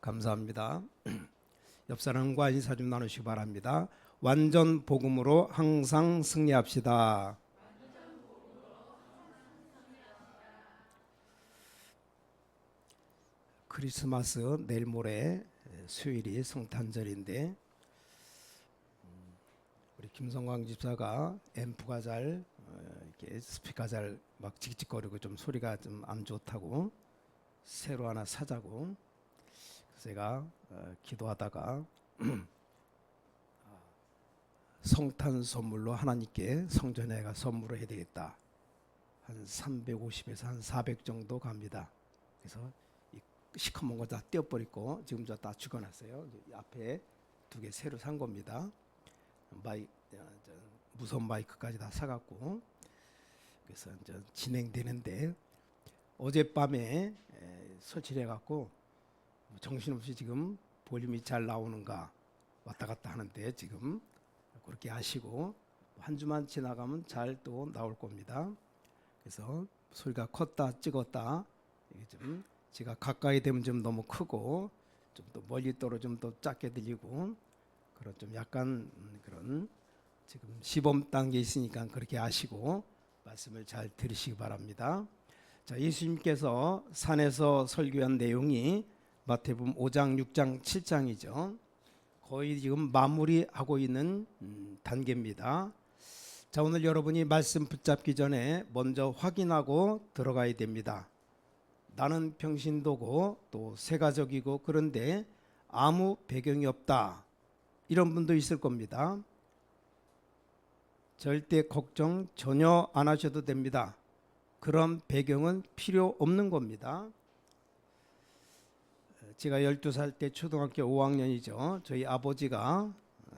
감사합니다. 옆 사람과 인사 좀 나누시기 바랍니다. 완전 복음으로 항상 승리합시다. 크리스마스 내일 모레 수요일이 성탄절인데 우리 김성광 집사가 앰프가 잘 이렇게 스피커가 잘 막 찍찍거리고 좀 소리가 좀 안 좋다고 새로 하나 사자고 제가 기도하다가 성탄 선물로 하나님께 성전에가 선물을 해야 되겠다. 한 350에서 한 400 정도 갑니다. 그래서 이 시커먼 거 다 떼어버리고 지금 저 다 죽여놨어요. 앞에 2개 새로 산 겁니다. 무선 마이크까지 다 사갖고 그래서 이제 진행되는데 어젯밤에 설치해갖고 정신없이 지금 볼륨이 잘 나오는가 왔다 갔다 하는데 지금 그렇게 하시고 한 주만 지나가면 잘 또 나올 겁니다. 그래서 소리가 컸다 찍었다 이게 좀 제가 가까이 되면 좀 너무 크고 좀 또 멀리 떨어지면 또 작게 들리고 그런 좀 약간 그런 지금 시범 단계에 있으니까 그렇게 아시고 말씀을 잘 들으시기 바랍니다. 자, 예수님께서 산에서 설교한 내용이 마태복음 5장, 6장, 7장이죠. 거의 지금 마무리하고 있는 단계입니다. 자, 오늘 여러분이 말씀 붙잡기 전에 먼저 확인하고 들어가야 됩니다. 나는 평신도고 또 세가족이고 그런데 아무 배경이 없다. 이런 분도 있을 겁니다. 절대 걱정 전혀 안 하셔도 됩니다. 그런 배경은 필요 없는 겁니다. 제가 12살 때 초등학교 5학년이죠. 저희 아버지가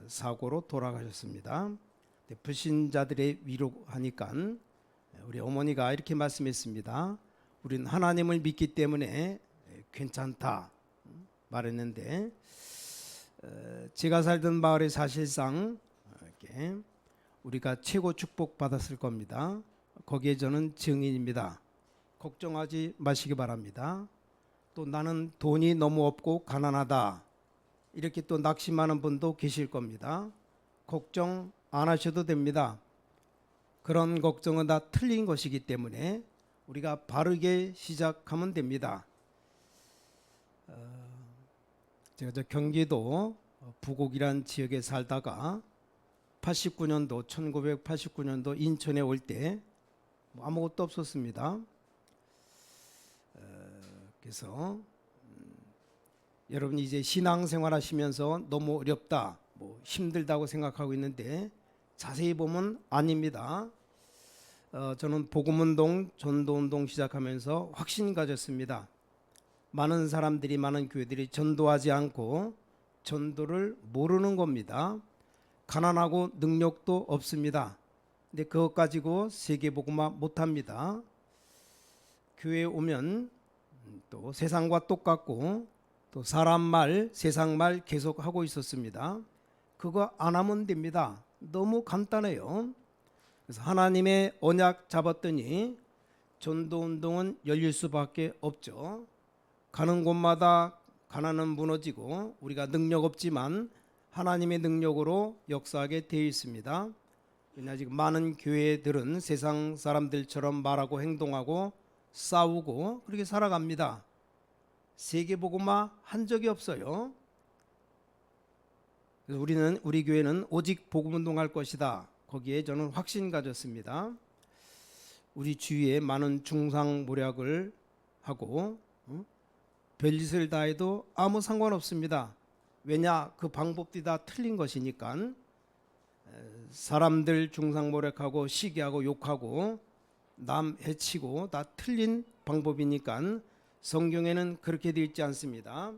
사고로 돌아가셨습니다. 불신자들의 위로하니까 우리 어머니가 이렇게 말씀했습니다. 우린 하나님을 믿기 때문에 괜찮다 말했는데 제가 살던 마을에 사실상 이렇게 우리가 최고 축복 받았을 겁니다. 거기에 저는 증인입니다. 걱정하지 마시기 바랍니다. 또 나는 돈이 너무 없고 가난하다 이렇게 또 낙심하는 분도 계실 겁니다. 걱정 안 하셔도 됩니다. 그런 걱정은 다 틀린 것이기 때문에 우리가 바르게 시작하면 됩니다. 제가 저 경기도 부곡이란 지역에 살다가 1989년도 인천에 올 때 아무것도 없었습니다. 그래서 여러분이 이제 신앙생활 하시면서 너무 어렵다, 힘들다고 생각하고 있는데 자세히 보면 아닙니다. 저는 복음운동, 전도운동 시작하면서 확신 가졌습니다. 많은 사람들이, 많은 교회들이 전도하지 않고 전도를 모르는 겁니다. 가난하고 능력도 없습니다. 근데 그것 가지고 세계복음화 못합니다. 교회에 오면 또 세상과 똑같고 또 사람 말, 세상 말 계속 하고 있었습니다. 그거 안 하면 됩니다. 너무 간단해요. 그래서 하나님의 언약 잡았더니 전도운동은 열릴 수밖에 없죠. 가는 곳마다 가난은 무너지고 우리가 능력 없지만 하나님의 능력으로 역사하게 되어 있습니다. 왜냐 지금 많은 교회들은 세상 사람들처럼 말하고 행동하고 싸우고 그렇게 살아갑니다. 세계복음화 한 적이 없어요. 그래서 우리 교회는 오직 복음운동할 것이다. 거기에 저는 확신 가졌습니다. 우리 주위에 많은 중상모략을 하고 별짓을 다 해도 아무 상관없습니다. 왜냐 그 방법들이 다 틀린 것이니까. 사람들 중상모략하고 시기하고 욕하고 남 해치고 다 틀린 방법이니까 성경에는 그렇게 되어 있지 않습니다.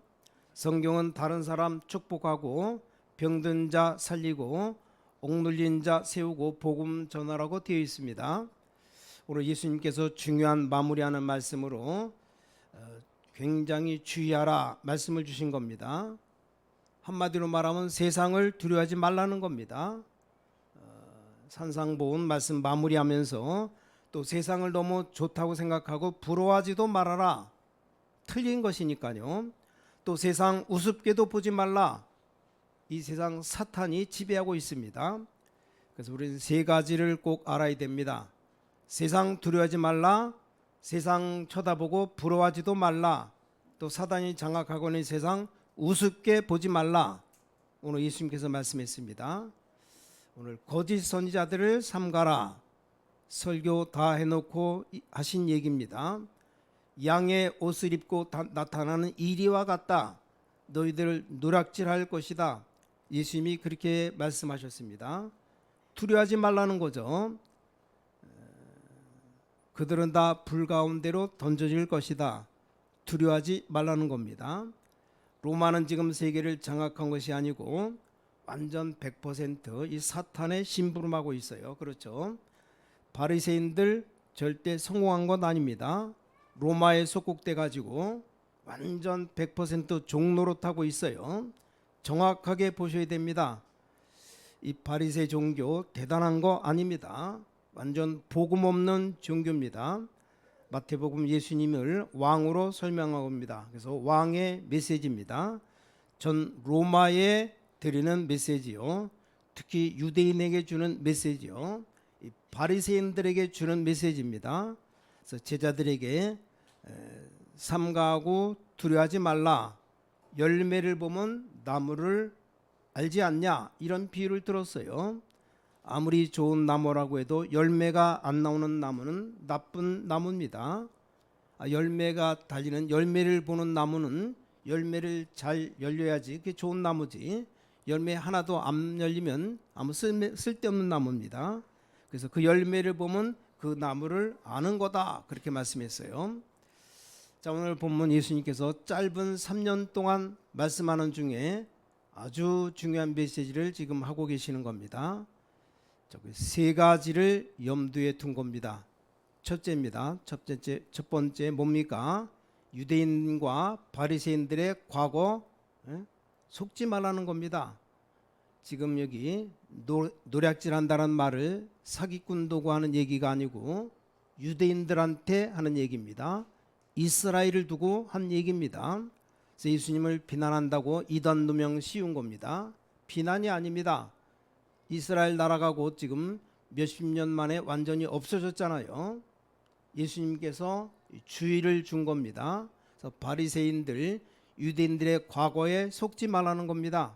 성경은 다른 사람 축복하고 병든 자 살리고 옥눌린 자 세우고 복음 전하라고 되어 있습니다. 오늘 예수님께서 중요한 마무리하는 말씀으로 굉장히 주의하라 말씀을 주신 겁니다. 한마디로 말하면 세상을 두려워하지 말라는 겁니다. 산상보훈 말씀 마무리하면서 또 세상을 너무 좋다고 생각하고 부러워하지도 말아라. 틀린 것이니까요. 또 세상 우습게도 보지 말라. 이 세상 사탄이 지배하고 있습니다. 그래서 우리는 세 가지를 꼭 알아야 됩니다. 세상 두려워하지 말라. 세상 쳐다보고 부러워하지도 말라. 또 사단이 장악하고 있는 세상 우습게 보지 말라. 오늘 예수님께서 말씀했습니다. 오늘 거짓 선지자들을 삼가라. 설교 다 해놓고 하신 얘기입니다. 양의 옷을 입고 나타나는 이리와 같다. 너희들을 누락질할 것이다. 예수님이 그렇게 말씀하셨습니다. 두려워하지 말라는 거죠. 그들은 다 불 가운데로 던져질 것이다. 두려워하지 말라는 겁니다. 로마는 지금 세계를 장악한 것이 아니고 완전 100% 이 사탄의 심부름하고 있어요. 그렇죠? 바리새인들 절대 성공한 건 아닙니다. 로마에 속국돼 가지고 완전 100% 종노릇하고 있어요. 정확하게 보셔야 됩니다. 이 바리새 종교 대단한 거 아닙니다. 완전 복음 없는 종교입니다. 마태복음 예수님을 왕으로 설명하고 있습니다. 그래서 왕의 메시지입니다. 전 로마에 드리는 메시지요. 특히 유대인에게 주는 메시지요. 이 바리새인들에게 주는 메시지입니다. 그래서 제자들에게 삼가하고 두려워하지 말라. 열매를 보면 나무를 알지 않냐, 이런 비유를 들었어요. 아무리 좋은 나무라고 해도 열매가 안 나오는 나무는 나쁜 나무입니다. 열매가 달리는, 열매를 보는 나무는 열매를 잘 열려야지 그게 좋은 나무지, 열매 하나도 안 열리면 아무 쓸데없는 나무입니다. 그래서 그 열매를 보면 그 나무를 아는 거다, 그렇게 말씀했어요. 자, 오늘 본문 예수님께서 짧은 3년 동안 말씀하는 중에 아주 중요한 메시지를 지금 하고 계시는 겁니다. 세 가지를 염두에 둔 겁니다. 첫째입니다. 첫 번째 뭡니까? 유대인과 바리새인들의 과거 속지 말라는 겁니다. 지금 여기 노략질한다는 말을 사기꾼 도구 하는 얘기가 아니고 유대인들한테 하는 얘기입니다. 이스라엘을 두고 한 얘기입니다. 그래서 예수님을 비난한다고 이단 누명 씌운 겁니다. 비난이 아닙니다. 이스라엘 나라가 곧 지금 몇십 년 만에 완전히 없어졌잖아요. 예수님께서 주의를 준 겁니다. 그래서 바리새인들, 유대인들의 과거에 속지 말라는 겁니다.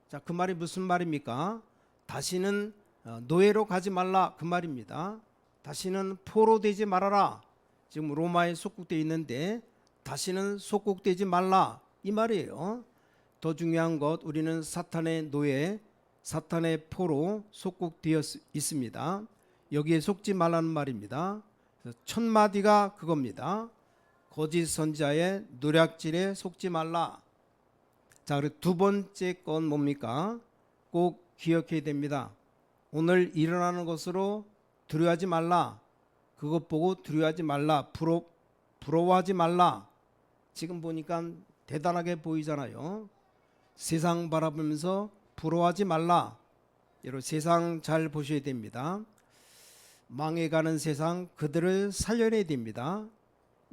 자, 그 말이 무슨 말입니까? 다시는 노예로 가지 말라, 그 말입니다. 다시는 포로되지 말아라. 지금 로마에 속국되어 있는데 다시는 속국되지 말라, 이 말이에요. 더 중요한 것, 우리는 사탄의 노예, 사탄의 포로 속국되어 있습니다. 여기에 속지 말라는 말입니다. 첫 마디가 그겁니다. 거짓 선지자의 노략질에 속지 말라. 자, 그리고 두 번째 건 뭡니까? 꼭 기억해야 됩니다. 오늘 일어나는 것으로 두려워하지 말라. 그것 보고 두려워하지 말라. 부러워하지 말라. 지금 보니까 대단하게 보이잖아요. 세상 바라보면서 부러워하지 말라. 여러분, 세상 잘 보셔야 됩니다. 망해가는 세상, 그들을 살려내야 됩니다.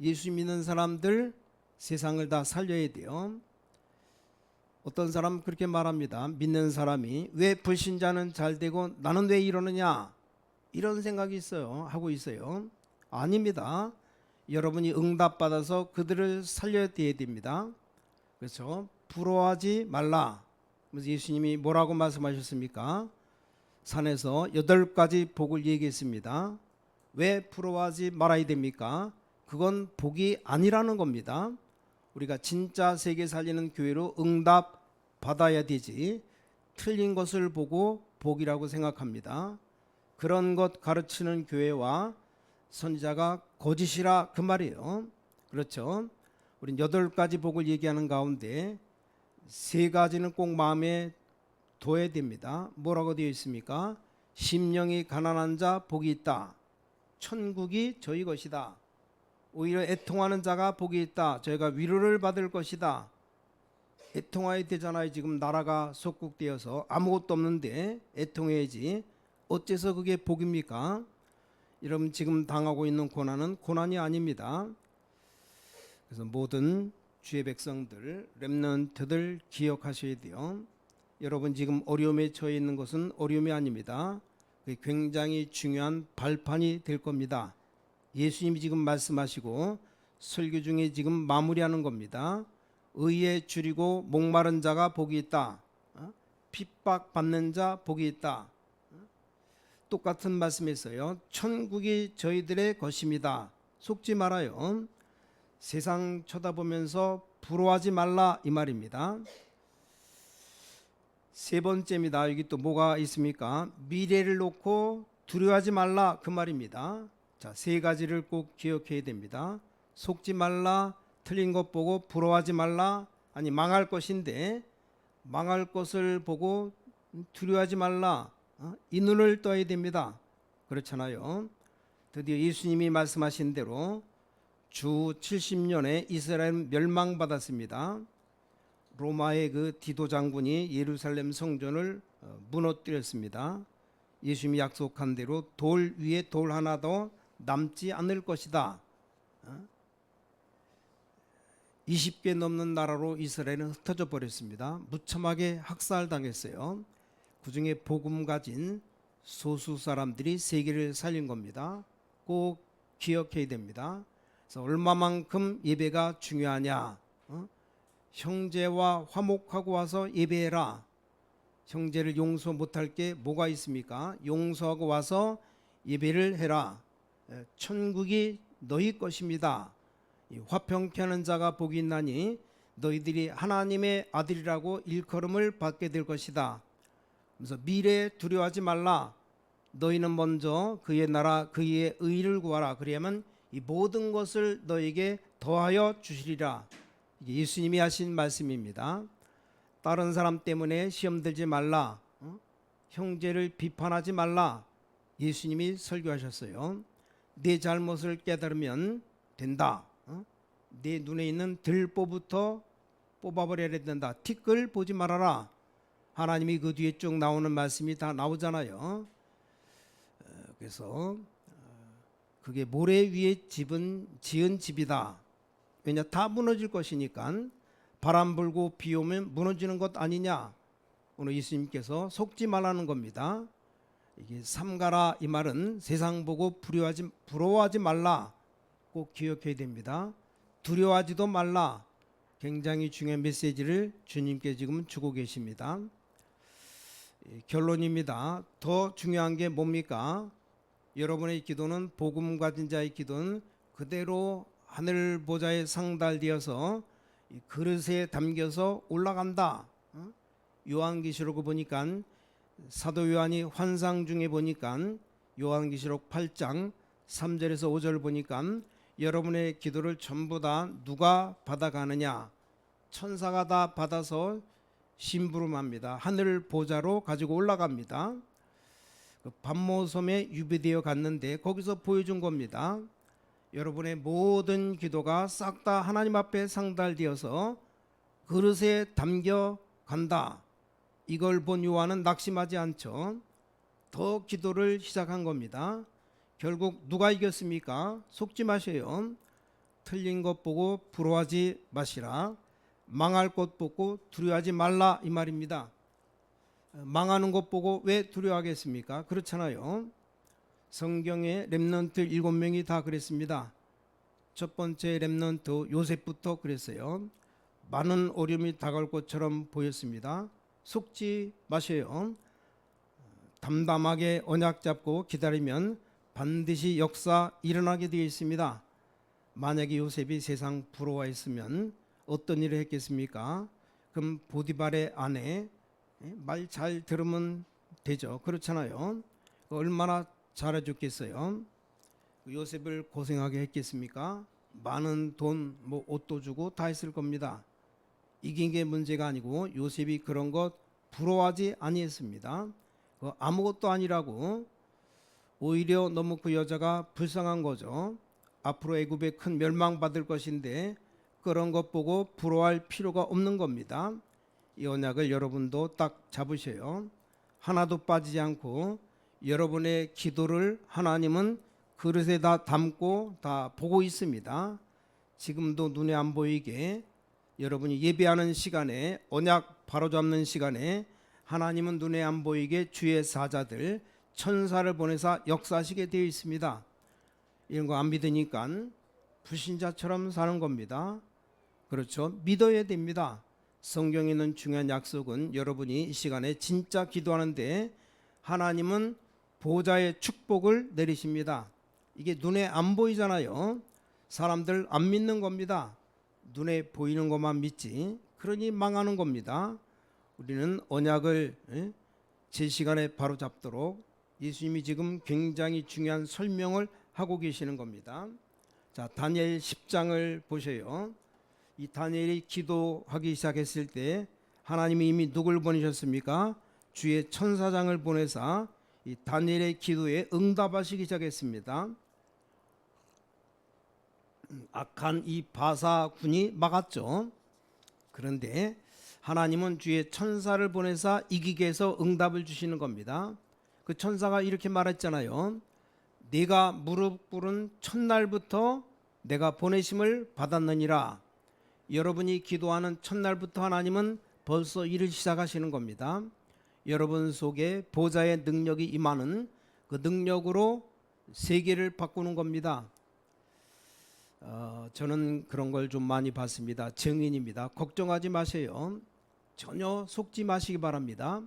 예수 믿는 사람들 세상을 다 살려야 돼요. 어떤 사람 그렇게 말합니다. 믿는 사람이 왜 불신자는 잘 되고 나는 왜 이러느냐, 이런 생각이 있어요. 하고 있어요. 아닙니다. 여러분이 응답받아서 그들을 살려야 됩니다. 그렇죠? 부러워하지 말라. 그래서 예수님이 뭐라고 말씀하셨습니까? 산에서 8가지 복을 얘기했습니다. 왜 부러워하지 말아야 됩니까? 그건 복이 아니라는 겁니다. 우리가 진짜 세계 살리는 교회로 응답 받아야 되지, 틀린 것을 보고 복이라고 생각합니다. 그런 것 가르치는 교회와 선지자가 거짓이라, 그 말이에요. 그렇죠? 우린 8가지 복을 얘기하는 가운데 3가지는 꼭 마음에 둬야 됩니다. 뭐라고 되어 있습니까? 심령이 가난한 자 복이 있다. 천국이 저희 것이다. 오히려 애통하는 자가 복이 있다. 저희가 위로를 받을 것이다. 애통해야 되잖아요. 지금 나라가 속국되어서 아무것도 없는데 애통해야지. 어째서 그게 복입니까? 여러분, 지금 당하고 있는 고난은 고난이 아닙니다. 그래서 모든 주의 백성들, 렘넌트들 기억하셔야 돼요. 여러분 지금 어려움에 처해 있는 것은 어려움이 아닙니다. 굉장히 중요한 발판이 될 겁니다. 예수님이 지금 말씀하시고 설교 중에 지금 마무리하는 겁니다. 의에 줄이고 목마른 자가 복이 있다. 핍박받는 자 복이 있다. 똑같은 말씀에서요. 천국이 저희들의 것입니다. 속지 말아요. 세상 쳐다보면서 부러워하지 말라 이 말입니다. 세 번째입니다. 여기 또 뭐가 있습니까? 미래를 놓고 두려워하지 말라 그 말입니다. 자, 세 가지를 꼭 기억해야 됩니다. 속지 말라, 틀린 것 보고 부러워하지 말라, 아니 망할 것인데 망할 것을 보고 두려워하지 말라. 이 눈을 떠야 됩니다. 그렇잖아요. 드디어 예수님이 말씀하신 대로 주 70년에 이스라엘 멸망받았습니다. 로마의 그 디도 장군이 예루살렘 성전을 무너뜨렸습니다. 예수님이 약속한 대로 돌 위에 돌 하나도 남지 않을 것이다. 20개 넘는 나라로 이스라엘은 흩어져 버렸습니다. 무참하게 학살당했어요. 그 중에 복음 가진 소수 사람들이 세계를 살린 겁니다. 꼭 기억해야 됩니다. 그래서 얼마만큼 예배가 중요하냐? 형제와 화목하고 와서 예배해라. 형제를 용서 못할 게 뭐가 있습니까? 용서하고 와서 예배를 해라. 천국이 너희 것입니다. 화평케 하는 자가 복이 있나니 너희들이 하나님의 아들이라고 일컬음을 받게 될 것이다. 그래서 미래에 두려워하지 말라. 너희는 먼저 그의 나라 그의 의를 구하라. 그리하면 이 모든 것을 너에게 더하여 주시리라. 이게 예수님이 하신 말씀입니다. 다른 사람 때문에 시험 들지 말라. 형제를 비판하지 말라. 예수님이 설교하셨어요. 내 잘못을 깨달으면 된다. 내 눈에 있는 들보부터 뽑아버려야 된다. 티끌 보지 말아라. 하나님이 그 뒤에 쭉 나오는 말씀이 다 나오잖아요. 그래서 그게 모래 위에 지은 집이다. 왜냐 다 무너질 것이니까. 바람 불고 비 오면 무너지는 것 아니냐. 오늘 예수님께서 속지 말라는 겁니다. 이게 삼가라 이 말은 세상 보고 부러워하지 말라. 꼭 기억해야 됩니다. 두려워하지도 말라. 굉장히 중요한 메시지를 주님께 지금 주고 계십니다. 결론입니다. 더 중요한 게 뭡니까? 여러분의 기도는 복음 가진 자의 기도는 그대로 하늘 보좌에 상달되어서 그릇에 담겨서 올라간다. 요한계시록 보니까 사도 요한이 환상 중에 보니까 요한계시록 8장 3절에서 5절 보니까 여러분의 기도를 전부 다 누가 받아가느냐? 천사가 다 받아서 심부름합니다. 하늘 보좌로 가지고 올라갑니다. 반모섬에 유배되어 갔는데 거기서 보여준 겁니다. 여러분의 모든 기도가 싹 다 하나님 앞에 상달되어서 그릇에 담겨 간다. 이걸 본 요한은 낙심하지 않죠. 더 기도를 시작한 겁니다. 결국 누가 이겼습니까? 속지 마세요. 틀린 것 보고 부러워하지 마시라. 망할 것 보고 두려워하지 말라 이 말입니다. 망하는 것 보고 왜 두려워하겠습니까? 그렇잖아요. 성경에 렘넌트 7명이 다 그랬습니다. 첫 번째 렘넌트 요셉부터 그랬어요. 많은 어려움이 다가올 것처럼 보였습니다. 속지 마세요. 담담하게 언약 잡고 기다리면 반드시 역사 일어나게 되어 있습니다. 만약에 요셉이 세상 부러워했으면 어떤 일을 했겠습니까? 그럼 보디발의 아내 말 잘 들으면 되죠. 그렇잖아요. 얼마나 잘해줬겠어요. 요셉을 고생하게 했겠습니까? 많은 돈, 옷도 주고 다 했을 겁니다. 이긴 게 문제가 아니고 요셉이 그런 것 부러워하지 아니했습니다. 아무것도 아니라고 오히려 너무 그 여자가 불쌍한 거죠. 앞으로 애굽에 큰 멸망받을 것인데 그런 것 보고 부러워할 필요가 없는 겁니다. 이 언약을 여러분도 딱 잡으셔요. 하나도 빠지지 않고 여러분의 기도를 하나님은 그릇에 다 담고 다 보고 있습니다. 지금도 눈에 안 보이게 여러분이 예배하는 시간에, 언약 바로잡는 시간에 하나님은 눈에 안 보이게 주의 사자들 천사를 보내사 역사하시게 되어 있습니다. 이런 거 안 믿으니까 불신자처럼 사는 겁니다. 그렇죠? 믿어야 됩니다. 성경에 있는 중요한 약속은 여러분이 이 시간에 진짜 기도하는데 하나님은 보좌의 축복을 내리십니다. 이게 눈에 안 보이잖아요. 사람들 안 믿는 겁니다. 눈에 보이는 것만 믿지. 그러니 망하는 겁니다. 우리는 언약을 제 시간에 바로 잡도록 예수님이 지금 굉장히 중요한 설명을 하고 계시는 겁니다. 자, 다니엘 10장을 보세요. 이 다니엘이 기도하기 시작했을 때 하나님이 이미 누굴 보내셨습니까? 주의 천사장을 보내사 이 다니엘의 기도에 응답하시기 시작했습니다. 악한 이 바사군이 막았죠. 그런데 하나님은 주의 천사를 보내사 이기게 해서 응답을 주시는 겁니다. 그 천사가 이렇게 말했잖아요. 네가 무릎 꿇은 첫날부터 내가 보내심을 받았느니라. 여러분이 기도하는 첫날부터 하나님은 벌써 일을 시작하시는 겁니다. 여러분 속에 보좌의 능력이 임하는 그 능력으로 세계를 바꾸는 겁니다. 저는 그런 걸 좀 많이 봤습니다. 증인입니다. 걱정하지 마세요. 전혀 속지 마시기 바랍니다.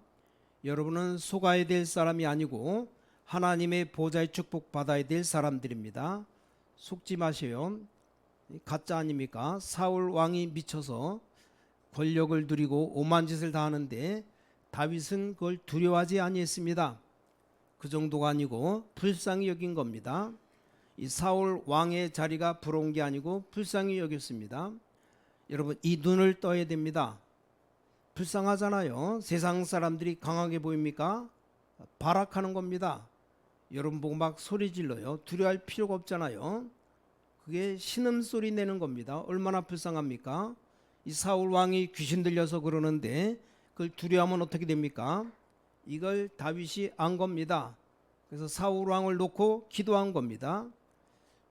여러분은 속아야 될 사람이 아니고 하나님의 보좌의 축복 받아야 될 사람들입니다. 속지 마세요. 가짜 아닙니까? 사울 왕이 미쳐서 권력을 누리고 오만 짓을 다 하는데 다윗은 그걸 두려워하지 아니했습니다. 그 정도가 아니고 불쌍히 여긴 겁니다. 이 사울 왕의 자리가 부러운 게 아니고 불쌍히 여겼습니다. 여러분, 이 눈을 떠야 됩니다. 불쌍하잖아요. 세상 사람들이 강하게 보입니까? 발악하는 겁니다. 여러분 보고 막 소리 질러요. 두려워할 필요가 없잖아요. 그게 신음소리 내는 겁니다. 얼마나 불쌍합니까? 이 사울 왕이 귀신 들려서 그러는데 그걸 두려워하면 어떻게 됩니까? 이걸 다윗이 안 겁니다. 그래서 사울 왕을 놓고 기도한 겁니다.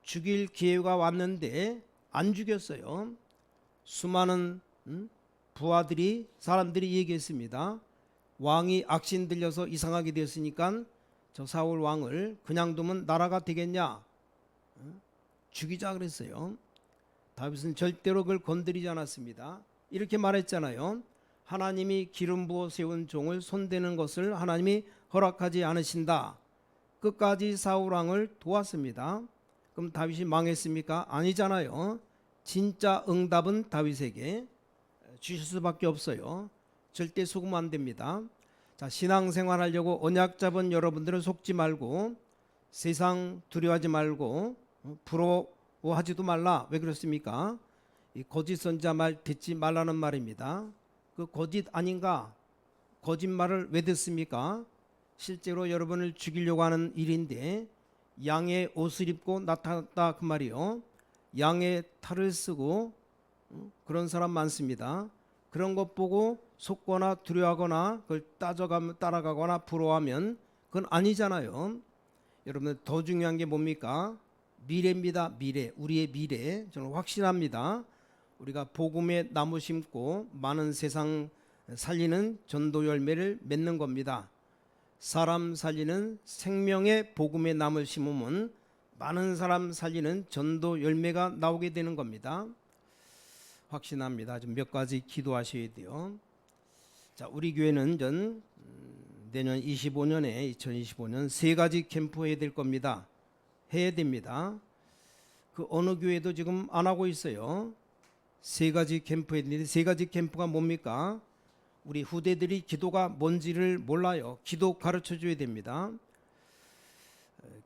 죽일 기회가 왔는데 안 죽였어요. 수많은 부하들이, 사람들이 얘기했습니다. 왕이 악신 들려서 이상하게 되었으니까 저 사울 왕을 그냥 두면 나라가 되겠냐? 죽이자 그랬어요. 다윗은 절대로 그걸 건드리지 않았습니다. 이렇게 말했잖아요. 하나님이 기름 부어 세운 종을 손대는 것을 하나님이 허락하지 않으신다. 끝까지 사울 왕을 도왔습니다. 그럼 다윗이 망했습니까? 아니잖아요. 진짜 응답은 다윗에게 주실 수밖에 없어요. 절대 속으면 안 됩니다. 자, 신앙생활 하려고 언약 잡은 여러분들은 속지 말고 세상 두려워하지 말고 부러워하지도 말라. 왜 그렇습니까? 이 거짓 선지자 말 듣지 말라는 말입니다. 그 거짓 아닌가? 거짓말을 왜 듣습니까? 실제로 여러분을 죽이려고 하는 일인데 양의 옷을 입고 나타났다 그 말이요. 양의 탈을 쓰고 그런 사람 많습니다. 그런 것 보고 속거나 두려워하거나 그걸 따라가거나 부러워하면 그건 아니잖아요. 여러분들 더 중요한 게 뭡니까? 미래입니다. 미래. 우리의 미래. 저는 확신합니다. 우리가 복음의 나무 심고 많은 세상 살리는 전도 열매를 맺는 겁니다. 사람 살리는 생명의 복음의 나무를 심으면 많은 사람 살리는 전도 열매가 나오게 되는 겁니다. 확신합니다. 좀 몇 가지 기도하셔야 돼요. 자, 우리 교회는 내년 2025년 세 가지 캠프 해야 될 겁니다. 해야 됩니다. 그 어느 교회도 지금 안 하고 있어요. 세 가지 캠프 해야 되는데 세 가지 캠프가 뭡니까? 우리 후대들이 기도가 뭔지를 몰라요. 기도 가르쳐 줘야 됩니다.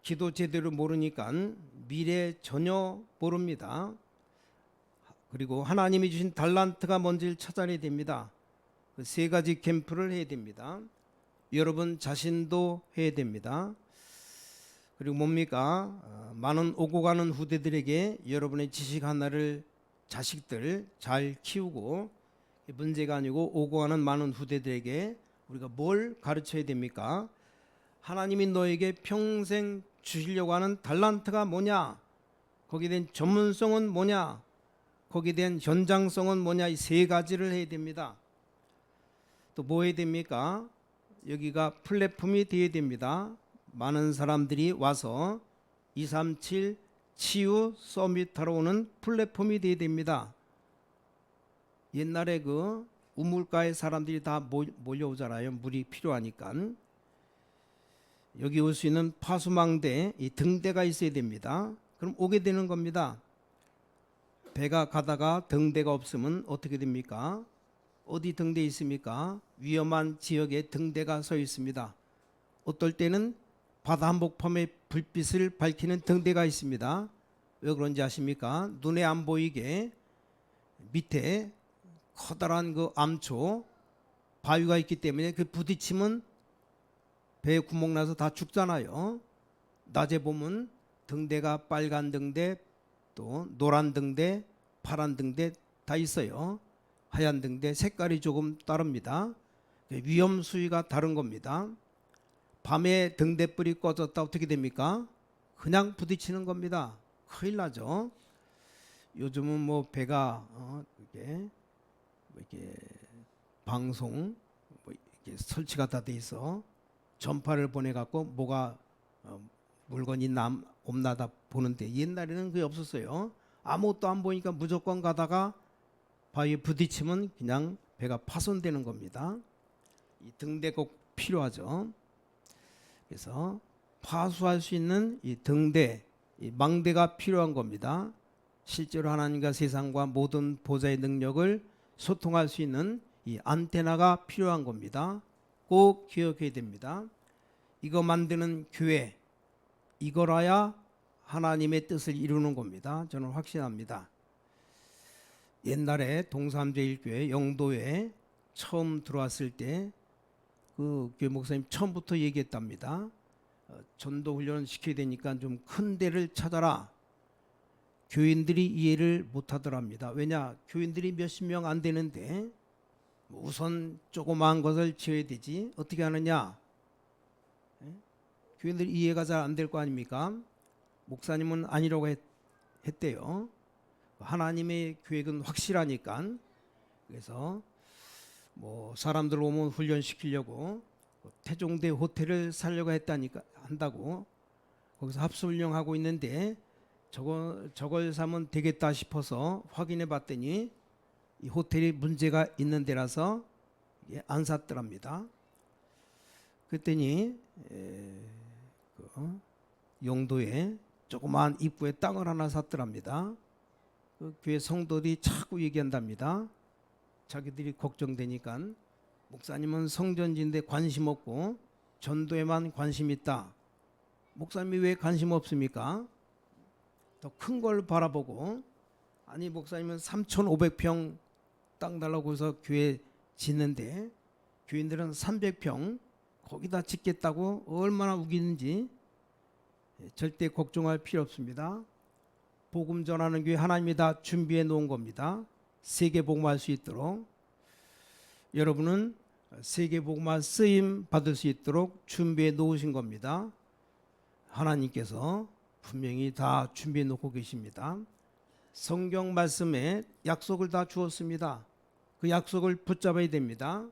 기도 제대로 모르니까 미래 전혀 모릅니다. 그리고 하나님이 주신 달란트가 뭔지를 찾아내야 됩니다. 그 세 가지 캠프를 해야 됩니다. 여러분 자신도 해야 됩니다. 그리고 뭡니까? 많은 오고 가는 후대들에게 여러분의 지식 하나를 자식들 잘 키우고 문제가 아니고 오고 가는 많은 후대들에게 우리가 뭘 가르쳐야 됩니까? 하나님이 너에게 평생 주시려고 하는 달란트가 뭐냐? 거기에 대한 전문성은 뭐냐? 거기에 대한 현장성은 뭐냐? 이 세 가지를 해야 됩니다. 또 뭐 해야 됩니까? 여기가 플랫폼이 되어야 됩니다. 많은 사람들이 와서 237 치유 서밋하러 오는 플랫폼이 되어야 됩니다. 옛날에 그 우물가에 사람들이 다 몰려오잖아요. 물이 필요하니까. 여기 올 수 있는 파수망대, 이 등대가 있어야 됩니다. 그럼 오게 되는 겁니다. 배가 가다가 등대가 없으면 어떻게 됩니까? 어디 등대 있습니까? 위험한 지역에 등대가 서 있습니다. 어떨 때는 바다 한복판에 불빛을 밝히는 등대가 있습니다. 왜 그런지 아십니까? 눈에 안 보이게 밑에 커다란 그 암초 바위가 있기 때문에 그 부딪히면 배에 구멍 나서 다 죽잖아요. 낮에 보면 등대가 빨간 등대, 또 노란 등대, 파란 등대 다 있어요. 하얀 등대 색깔이 조금 다릅니다. 위험 수위가 다른 겁니다. 밤에 등대불이 꺼졌다 어떻게 됩니까? 그냥 부딪히는 겁니다. 큰일 나죠. 요즘은 뭐 배가 이렇게 방송 이렇게 설치가 다 돼 있어 전파를 보내 갖고 뭐가 물건이 없나 다 보는데, 옛날에는 그게 없었어요. 아무것도 안 보니까 무조건 가다가 바위에 부딪히면 그냥 배가 파손되는 겁니다. 이 등대 꼭 필요하죠. 그래서 파수할 수 있는 이 등대, 이 망대가 필요한 겁니다. 실제로 하나님과 세상과 모든 보좌의 능력을 소통할 수 있는 이 안테나가 필요한 겁니다. 꼭 기억해야 됩니다. 이거 만드는 교회, 이거라야 하나님의 뜻을 이루는 겁니다. 저는 확신합니다. 옛날에 동삼제일교회 영도에 처음 들어왔을 때 그 교회 목사님 처음부터 얘기했답니다. 전도 훈련을 시켜야 되니까 좀 큰 데를 찾아라. 교인들이 이해를 못하더랍니다. 왜냐? 교인들이 몇십 명 안 되는데 우선 조그마한 것을 지어야 되지 어떻게 하느냐? 교인들이 이해가 잘 안 될 거 아닙니까? 목사님은 아니라고 했대요. 하나님의 계획은 확실하니까. 그래서 뭐 사람들 오면 훈련시키려고 태종대 호텔을 살려고 한다고 거기서 합수훈련하고 있는데 저걸 사면 되겠다 싶어서 확인해 봤더니 이 호텔이 문제가 있는 데라서 안 샀더랍니다. 그랬더니 영도에 조그마한 입구에 땅을 하나 샀더랍니다. 그 교회 성도들이 자꾸 얘기한답니다. 자기들이 걱정되니까 목사님은 성전지인데 관심 없고 전도에만 관심 있다. 목사님이 왜 관심 없습니까? 더 큰 걸 바라보고, 아니 목사님은 3,500평 땅 달라고 해서 교회 짓는데 교인들은 300평 거기다 짓겠다고 얼마나 우기는지. 절대 걱정할 필요 없습니다. 복음 전하는 교회 하나님이 다 준비해 놓은 겁니다. 세계 복음할 수 있도록 여러분은 세계 복음화 쓰임 받을 수 있도록 준비해 놓으신 겁니다. 하나님께서 분명히 다 준비해 놓고 계십니다. 성경 말씀에 약속을 다 주었습니다. 그 약속을 붙잡아야 됩니다.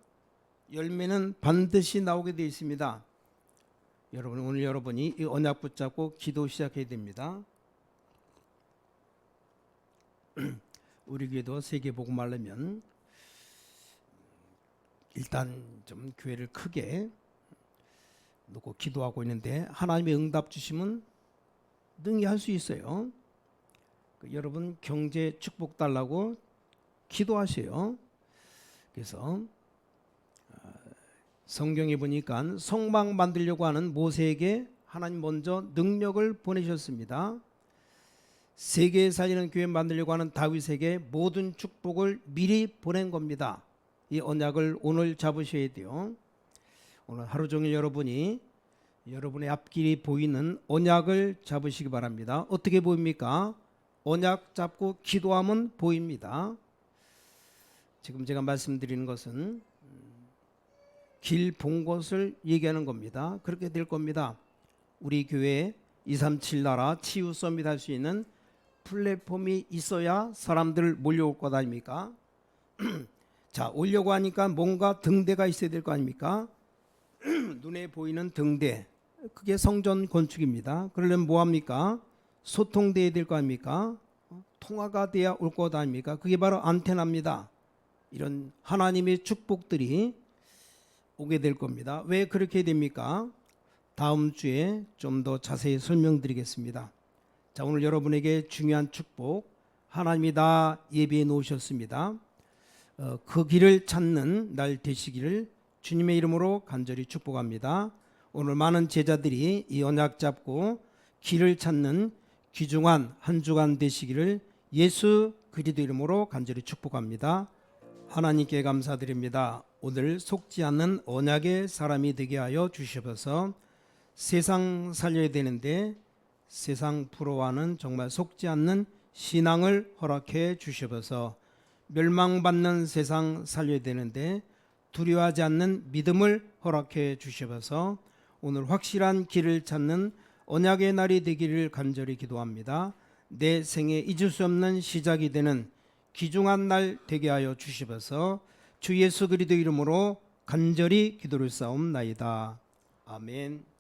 열매는 반드시 나오게 되어 있습니다. 오늘 여러분이 이 언약 붙잡고 기도 시작해야 됩니다. 우리 교회도 세계 복음 하려면 일단 좀 교회를 크게 놓고 기도하고 있는데 하나님의 응답 주시면 능히 할 수 있어요. 여러분 경제 축복 달라고 기도하세요. 그래서 성경에 보니까 성막 만들려고 하는 모세에게 하나님 먼저 능력을 보내셨습니다. 세계에 살리는 교회 만들려고 하는 다윗에게 모든 축복을 미리 보낸 겁니다. 이 언약을 오늘 잡으셔야 돼요. 오늘 하루 종일 여러분이 여러분의 앞길이 보이는 언약을 잡으시기 바랍니다. 어떻게 보입니까? 언약 잡고 기도하면 보입니다. 지금 제가 말씀드리는 것은 길 본 것을 얘기하는 겁니다. 그렇게 될 겁니다. 우리 교회 237 나라 치유 서밋 할 수 있는 플랫폼이 있어야 사람들 몰려올 것 아닙니까? 자, 오려고 하니까 뭔가 등대가 있어야 될 거 아닙니까? 눈에 보이는 등대, 그게 성전 건축입니다. 그러려면 뭐합니까? 소통돼야 될 거 아닙니까? 통화가 돼야 올 것 아닙니까? 그게 바로 안테나입니다. 이런 하나님의 축복들이 오게 될 겁니다. 왜 그렇게 됩니까? 다음 주에 좀 더 자세히 설명드리겠습니다. 자, 오늘 여러분에게 중요한 축복 하나님이 다 예비해 놓으셨습니다. 그 길을 찾는 날 되시기를 주님의 이름으로 간절히 축복합니다. 오늘 많은 제자들이 이 언약 잡고 길을 찾는 귀중한 한 주간 되시기를 예수 그리스도 이름으로 간절히 축복합니다. 하나님께 감사드립니다. 오늘 속지 않는 언약의 사람이 되게 하여 주셔서 세상 살려야 되는데 세상 부러워하는 정말 속지 않는 신앙을 허락해 주셔서 멸망받는 세상 살려야 되는데 두려워하지 않는 믿음을 허락해 주셔서 오늘 확실한 길을 찾는 언약의 날이 되기를 간절히 기도합니다. 내 생에 잊을 수 없는 시작이 되는 귀중한 날 되게 하여 주시어서 주 예수 그리스도 이름으로 간절히 기도를 쌓옵나이다. 아멘.